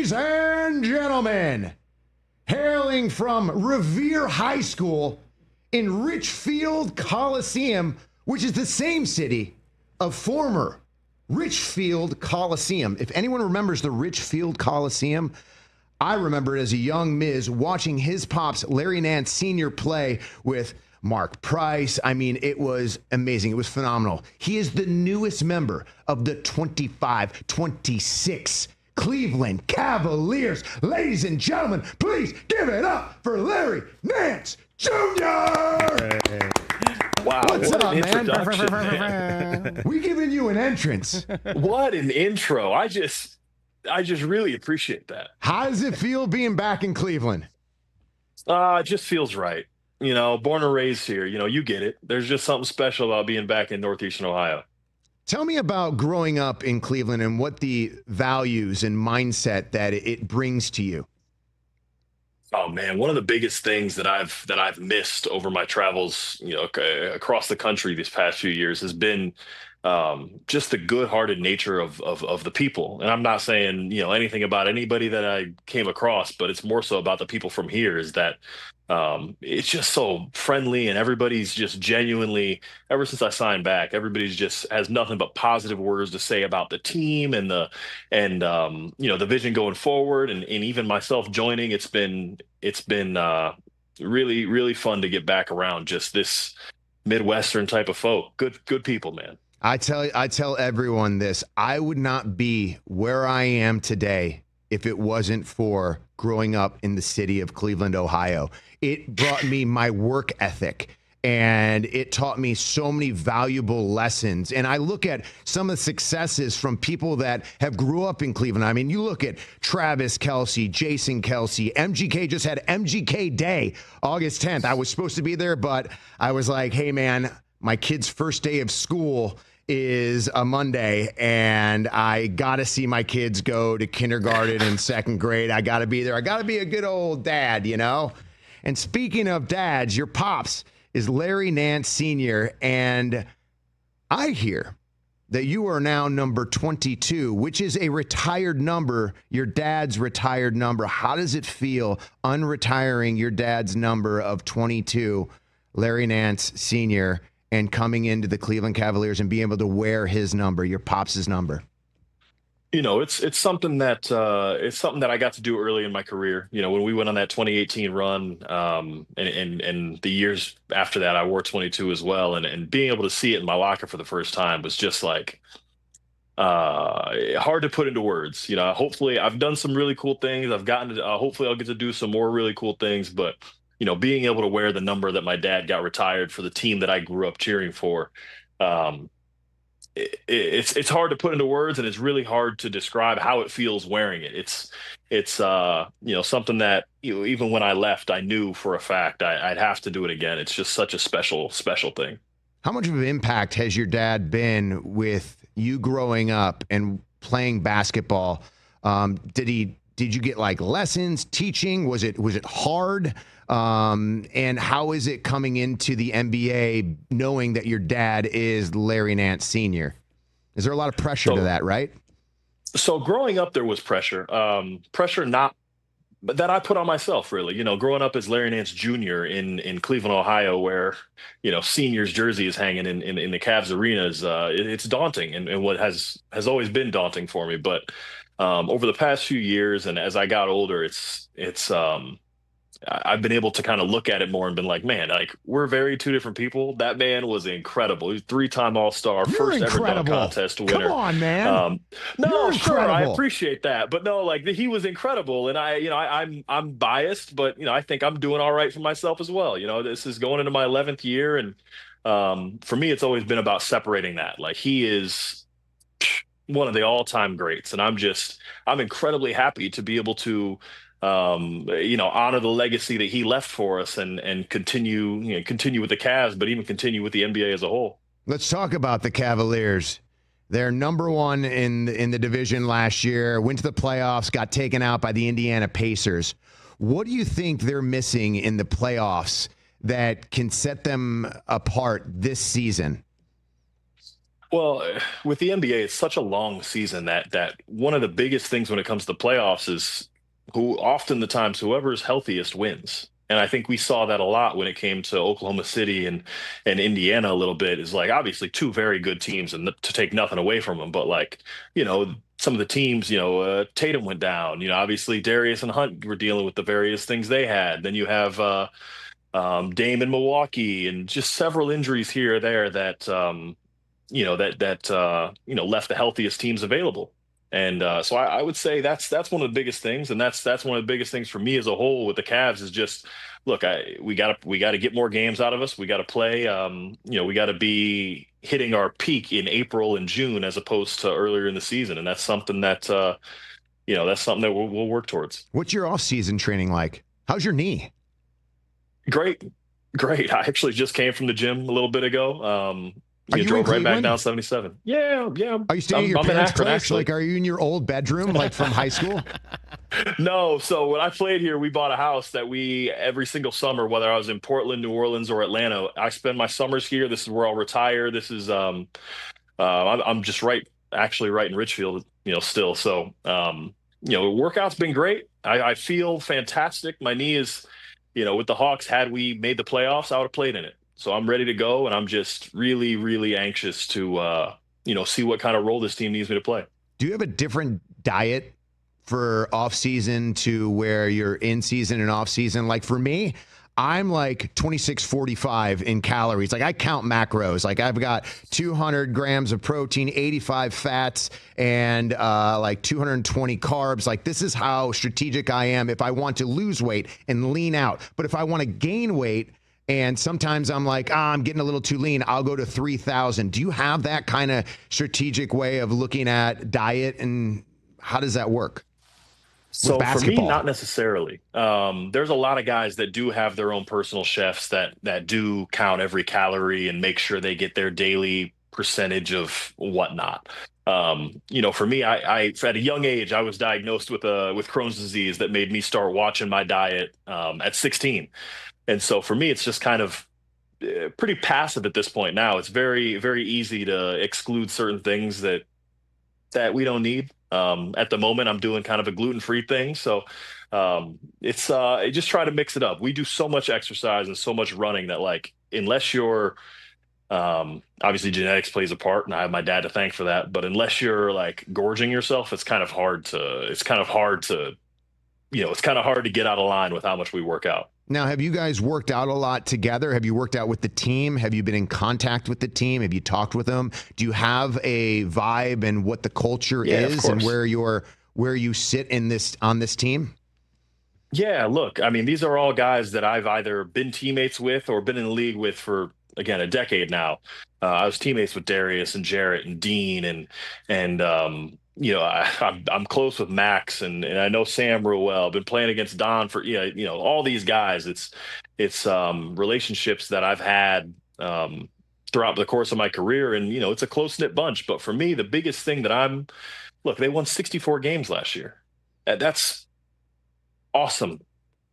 Ladies and gentlemen, hailing from Revere High School in Richfield Coliseum, which is the same city of former Richfield Coliseum. If anyone remembers the Richfield Coliseum, I remember it as a young Miz watching his pops, Larry Nance Sr., play with Mark Price. I mean, it was amazing. It was phenomenal. He is the newest member of the 25-26 Cleveland Cavaliers. Ladies and gentlemen, please give it up for Larry Nance Jr. Hey. Wow, what's what up, an man? introduction. We giving you an entrance. What an intro. I just really appreciate that. How does it feel being back in Cleveland? It just feels right. You know, born and raised here, you know, you get it. There's just something special about being back in Northeastern Ohio. Tell me about growing up in Cleveland and what the values and mindset that it brings to you. Oh man, one of the biggest things that I've missed over my travels, you know, across the country these past few years has been just the good-hearted nature of the people. And I'm not saying, you know, anything about anybody that I came across, but it's more so about the people from here. Is that it's just so friendly, and everybody's just genuinely. Ever since I signed back, everybody's just has nothing but positive words to say about the team and you know, the vision going forward, and even myself joining. It's been really, really fun to get back around just this Midwestern type of folk. Good people, man. I tell everyone this. I would not be where I am today if it wasn't for growing up in the city of Cleveland, Ohio. It brought me my work ethic, and it taught me so many valuable lessons. And I look at some of the successes from people that have grew up in Cleveland. I mean, you look at Travis Kelce, Jason Kelce, MGK just had MGK Day, August 10th. I was supposed to be there, but I was like, hey, man, my kid's first day of school is a Monday, and I got to see my kids go to kindergarten and second grade. I got to be there. I got to be a good old dad, you know? And speaking of dads, your pops is Larry Nance Sr., and I hear that you are now number 22, which is a retired number, your dad's retired number. How does it feel unretiring your dad's number of 22, Larry Nance Sr., and coming into the Cleveland Cavaliers and being able to wear his number, your pops' number? You know, it's something that I got to do early in my career. You know, when we went on that 2018 run, and the years after that, I wore 22 as well. And being able to see it in my locker for the first time was just like hard to put into words. You know, hopefully I've done some really cool things. I've gotten to hopefully I'll get to do some more really cool things, but you know, being able to wear the number that my dad got retired for the team that I grew up cheering for, it's hard to put into words, and it's really hard to describe how it feels wearing it. It's you know, something that, you know, even when I left, I knew for a fact I'd have to do it again. It's just such a special thing. How much of an impact has your dad been with you growing up and playing basketball? Did you get like lessons, teaching? Was it hard? And how is it coming into the NBA knowing that your dad is Larry Nance Sr.? Is there a lot of pressure to that, right? So growing up, there was pressure. Pressure not that I put on myself, really. You know, growing up as Larry Nance Jr. in Cleveland, Ohio, where, you know, seniors jersey is hanging in the Cavs arenas, it's daunting, and what has always been daunting for me. But over the past few years, and as I got older, I've been able to kind of look at it more and been like, man, like, we're very two different people. That man was incredible. He was three-time All-Star, first ever dunk contest winner. Come on, man. No, sure, I appreciate that, but no, like, he was incredible, and I'm biased, but you know, I think I'm doing all right for myself as well. You know, this is going into my 11th year, and for me, it's always been about separating that. Like, he is one of the all-time greats, and I'm incredibly happy to be able to you know, honor the legacy that he left for us, and continue with the Cavs, but even continue with the NBA as a whole. Let's talk about the Cavaliers. They're number one in the division last year, went to the playoffs, got taken out by the Indiana Pacers. What do you think they're missing in the playoffs that can set them apart this season? Well, with the NBA, it's such a long season that one of the biggest things when it comes to playoffs is who often the times whoever is healthiest wins. And I think we saw that a lot when it came to Oklahoma City and Indiana a little bit. Is like obviously two very good teams, and to take nothing away from them, but like some of the teams, Tatum went down. Obviously Darius and Hunt were dealing with the various things they had. Then you have Dame in Milwaukee, and just several injuries here or there that left the healthiest teams available. And so I would say that's one of the biggest things, and that's one of the biggest things for me as a whole with the Cavs is just look, we gotta get more games out of us. We got to play. We got to be hitting our peak in April and June as opposed to earlier in the season, and that's something that we'll work towards. What's your off-season training like? How's your knee? Great, great. I actually just came from the gym a little bit ago. Are you in drove right back Cleveland? down 77. Yeah, yeah. Are you staying at your I'm in parents' Akron, place? actually. Like, are you in your old bedroom, like from high school? No, so when I played here, we bought a house that we every single summer, whether I was in Portland, New Orleans, or Atlanta, I spend my summers here. This is where I'll retire. This is I'm just actually right in Richfield, still. So workout's been great. I feel fantastic. My knee is, with the Hawks, had we made the playoffs, I would have played in it. So I'm ready to go, and I'm just really, really anxious to see what kind of role this team needs me to play. Do you have a different diet for off season to where you're in season and off season? Like for me, I'm like 2645 in calories. Like I count macros. Like I've got 200 grams of protein, 85 fats, and like 220 carbs. Like this is how strategic I am if I want to lose weight and lean out. But if I want to gain weight, and sometimes I'm like, I'm getting a little too lean, I'll go to 3,000. Do you have that kind of strategic way of looking at diet, and how does that work? So for me, not necessarily. There's a lot of guys that do have their own personal chefs that do count every calorie and make sure they get their daily percentage of whatnot. For me, I at a young age, I was diagnosed with Crohn's disease that made me start watching my diet at 16. And so for me, it's just kind of pretty passive at this point now. It's very, very easy to exclude certain things that we don't need. At the moment, I'm doing kind of a gluten-free thing. So it's just try to mix it up. We do so much exercise and so much running that like, unless you're obviously genetics plays a part, and I have my dad to thank for that. But unless you're like gorging yourself, it's kind of hard to get out of line with how much we work out. Now, have you guys worked out a lot together? Have you worked out with the team? Have you been in contact with the team? Have you talked with them? Do you have a vibe and what the culture is and where you sit on this team? Yeah, look, I mean, these are all guys that I've either been teammates with or been in the league with for, again, a decade now. I was teammates with Darius and Jarrett and Dean and I'm close with Max and I know Sam real well. I've been playing against Don for all these guys. It's relationships that I've had throughout the course of my career, and it's a close knit bunch. But for me, the biggest thing they won 64 games last year. That's awesome.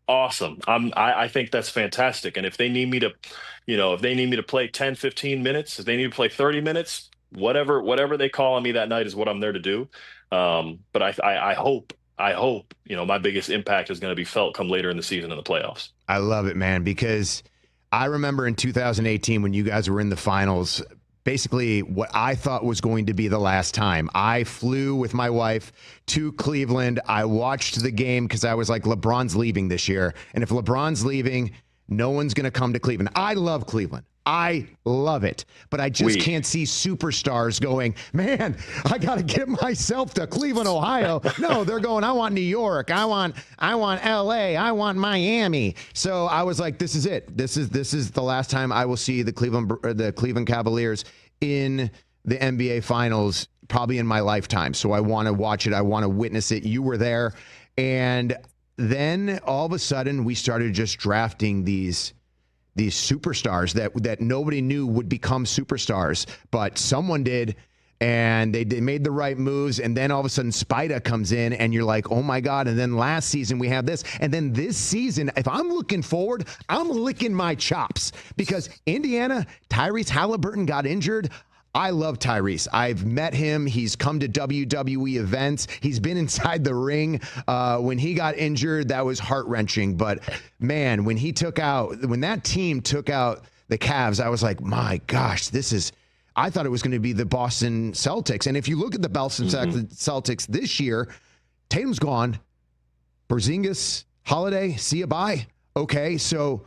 Awesome. I think that's fantastic. And if they need me to play 10, 15 minutes, if they need to play 30 minutes, whatever they call on me that night is what I'm there to do. But I hope my biggest impact is going to be felt come later in the season in the playoffs. I love it, man, because I remember in 2018 when you guys were in the finals, basically what I thought was going to be the last time. I flew with my wife to Cleveland. I watched the game because I was like, LeBron's leaving this year. And if LeBron's leaving, no one's going to come to Cleveland. I love Cleveland. I love it, but I just can't see superstars going, man, I got to get myself to Cleveland, Ohio. No, they're going, I want New York. I want LA. I want Miami. So I was like, this is it. This is the last time I will see the Cleveland Cavaliers in the NBA finals, probably in my lifetime. So I want to watch it. I want to witness it. You were there. And then all of a sudden we started just drafting these superstars that nobody knew would become superstars, but someone did, and they made the right moves, and then all of a sudden Spida comes in, and you're like, oh my God, and then last season we have this, and then this season, if I'm looking forward, I'm licking my chops, because Indiana, Tyrese Halliburton got injured. I love Tyrese. I've met him. He's come to WWE events. He's been inside the ring. When he got injured, that was heart-wrenching. But, man, when that team took out the Cavs, I was like, my gosh, I thought it was going to be the Boston Celtics. And if you look at the Boston Celtics this year, Tatum's gone. Porzingis, Holiday, see you bye. Okay, so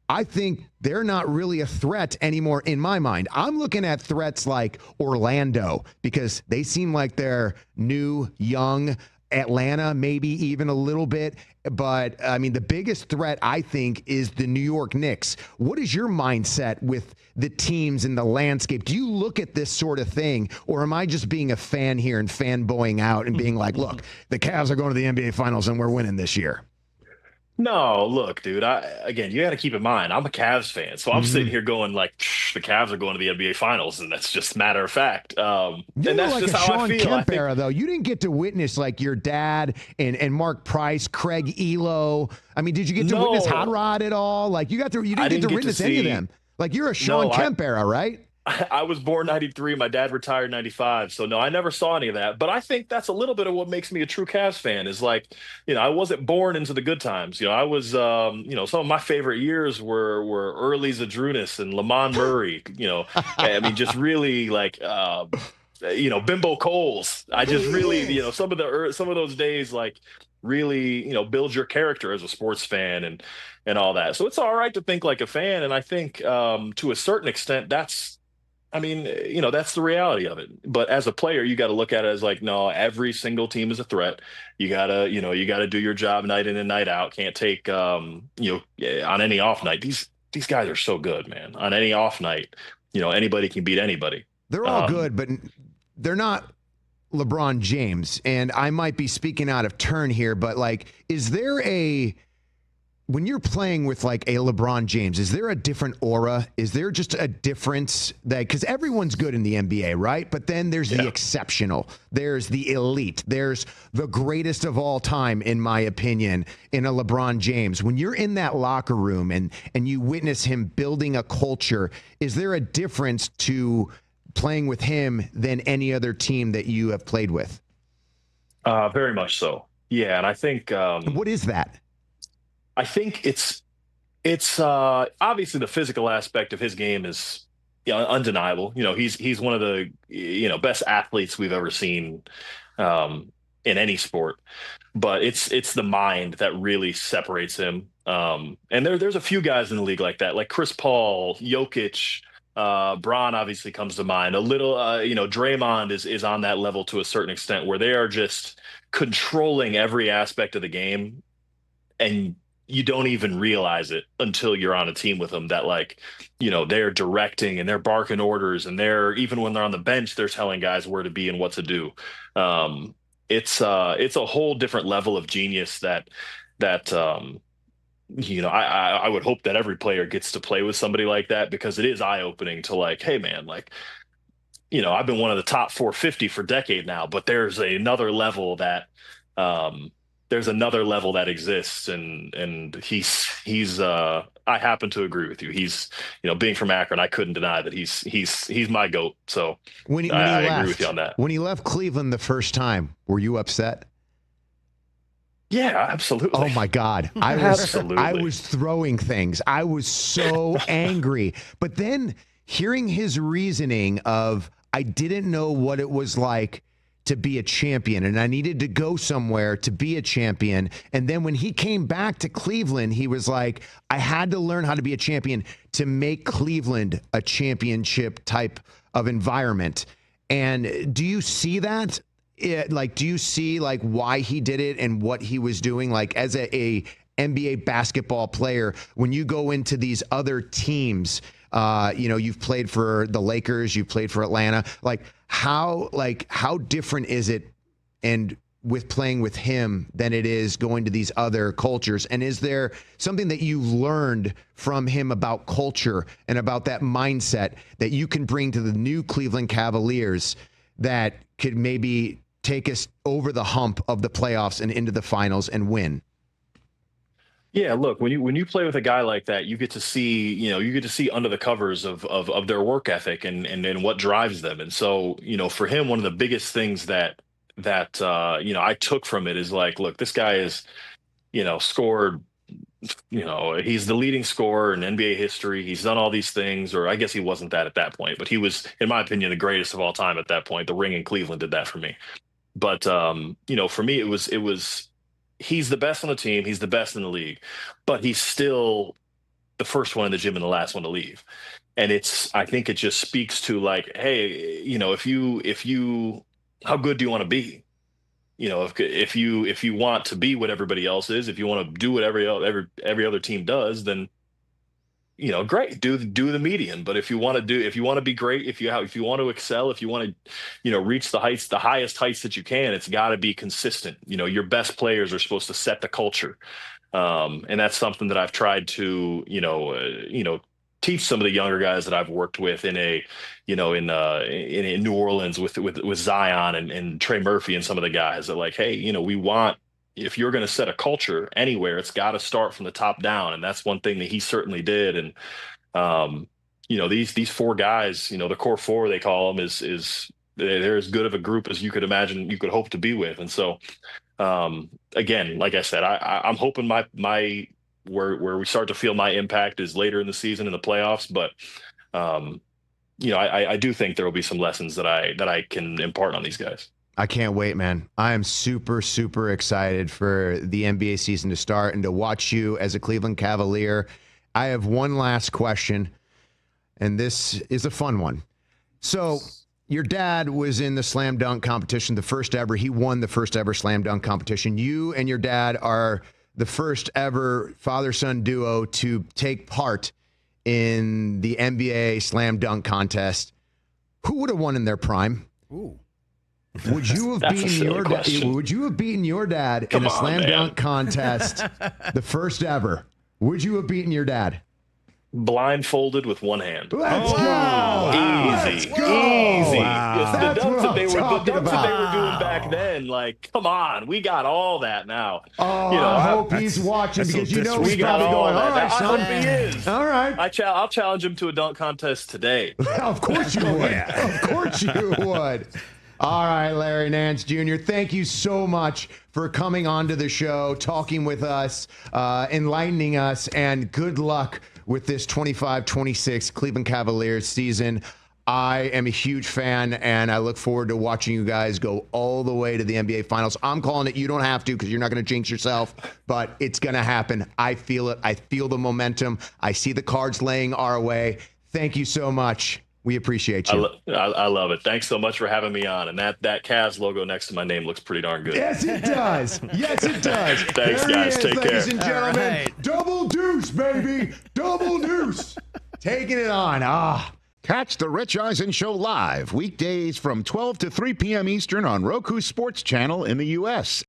I think they're not really a threat anymore in my mind. I'm looking at threats like Orlando because they seem like they're new, young. Atlanta, maybe even a little bit. But, I mean, the biggest threat, I think, is the New York Knicks. What is your mindset with the teams and the landscape? Do you look at this sort of thing, or am I just being a fan here and fanboying out and being like, look, the Cavs are going to the NBA Finals and we're winning this year? No, look, dude. Again, you got to keep in mind, I'm a Cavs fan, so I'm sitting here going like, the Cavs are going to the NBA Finals, and that's just matter of fact. And that's like just a how Sean I feel. Kemp era, though. You didn't get to witness like your dad and Mark Price, Craig Elo. I mean, did you get to witness Hot Rod at all? Like you didn't get to witness any of them. Like you're a Sean Kemp era, right? I was born 93. My dad retired 95. So, no, I never saw any of that. But I think that's a little bit of what makes me a true Cavs fan is like, I wasn't born into the good times. I was, some of my favorite years were early Zadrunas and Lamont Murray, I mean, just really like, Bimbo Coles. I just really, some of those days, like really, build your character as a sports fan and all that. So it's all right to think like a fan. And I think to a certain extent, that's the reality of it. But as a player, you got to look at it as like, no, every single team is a threat. You gotta do your job night in and night out. Can't take, on any off night. These guys are so good, man. On any off night, anybody can beat anybody. They're all good, but they're not LeBron James. And I might be speaking out of turn here, but like, when you're playing with like a LeBron James, is there a different aura? Is there just a difference because everyone's good in the NBA, right? But then there's the exceptional. There's the elite. There's the greatest of all time, in my opinion, in a LeBron James. When you're in that locker room and you witness him building a culture, is there a difference to playing with him than any other team that you have played with? Very much so. Yeah. And I think, what is that? I think it's obviously the physical aspect of his game is undeniable. He's one of the best athletes we've ever seen in any sport. But it's the mind that really separates him. And there's a few guys in the league like that, like Chris Paul, Jokic, Bron obviously comes to mind. A little Draymond is on that level to a certain extent where they are just controlling every aspect of the game, and you don't even realize it until you're on a team with them that they're directing and they're barking orders, and even when they're on the bench, they're telling guys where to be and what to do. It's a whole different level of genius that I would hope that every player gets to play with somebody like that, because it is eye-opening to like, hey man, like, I've been one of the top 450 for a decade now, but there's another level that exists, and he's I happen to agree with you. He's being from Akron, I couldn't deny that he's my GOAT. So I agree with you on that. When he left Cleveland the first time, were you upset? Yeah, absolutely. Oh my God. I was throwing things. I was so angry. But then hearing his reasoning of, I didn't know what it was like to be a champion, and I needed to go somewhere to be a champion. And then when he came back to Cleveland, he was like, I had to learn how to be a champion to make Cleveland a championship type of environment. And do you see that? Do you see like why he did it and what he was doing? Like as a NBA basketball player, when you go into these other teams, you've played for the Lakers, you've played for Atlanta, how different is it and with playing with him than it is going to these other cultures? And is there something that you learned from him about culture and about that mindset that you can bring to the new Cleveland Cavaliers that could maybe take us over the hump of the playoffs and into the finals and win? Yeah, look, when you play with a guy like that, you get to see, you get to see under the covers of their work ethic and what drives them. And so, for him, one of the biggest things that I took from it is like, look, this guy is, scored, he's the leading scorer in NBA history. He's done all these things, or I guess he wasn't that at that point, but he was, in my opinion, the greatest of all time at that point. The ring in Cleveland did that for me. But for me, it was he's the best on the team. He's the best in the league, but he's still the first one in the gym and the last one to leave. And I think it just speaks to like, hey, if you, how good do you want to be? If you want to be what everybody else is, if you want to do what every other team does, then great, do the median. But if you want to be great, if you want to excel, if you want to, reach the highest heights that you can, it's got to be consistent. Your best players are supposed to set the culture, and that's something that I've tried to, teach some of the younger guys that I've worked with in New Orleans with Zion and Trey Murphy and some of the guys that like, hey, if you're going to set a culture anywhere, it's got to start from the top down. And that's one thing that he certainly did. And, these four guys, the core four, they call them is they're as good of a group as you could imagine, you could hope to be with. And so, again, like I said, I'm hoping where we start to feel my impact is later in the season in the playoffs. But, I do think there will be some lessons that I can impart on these guys. I can't wait, man. I am super, super excited for the NBA season to start and to watch you as a Cleveland Cavalier. I have one last question, and this is a fun one. So your dad was in the slam dunk competition, the first ever. He won the first ever slam dunk competition. You and your dad are the first ever father-son duo to take part in the NBA slam dunk contest. Who would have won in their prime? Ooh. Would you have beaten your dad? Would you have beaten your dad in a slam dunk contest, the first ever? Would you have beaten your dad? Blindfolded with one hand. Let's go. Easy. Let's go. Easy. Wow. The dunks that they were doing about. back then, like, come on, we got all that now. Oh, I hope he's watching because he's probably going, all right, son. I hope he is. All right. I'll challenge him to a dunk contest today. Of course you would. Of course you would. All right, Larry Nance Jr., thank you so much for coming on to the show, talking with us, enlightening us, and good luck with this 25-26 Cleveland Cavaliers season. I am a huge fan, and I look forward to watching you guys go all the way to the NBA Finals. I'm calling it. You don't have to because you're not going to jinx yourself, but it's going to happen. I feel it. I feel the momentum. I see the cards laying our way. Thank you so much. We appreciate you. I love it. Thanks so much for having me on. And that Cavs logo next to my name looks pretty darn good. Yes, it does. Yes, it does. Thanks, there guys. Is, Take ladies care. And gentlemen, right. Double deuce, baby. Double deuce. Taking it on. Catch the Rich Eisen Show live weekdays from 12 to 3 p.m. Eastern on Roku Sports Channel in the U.S.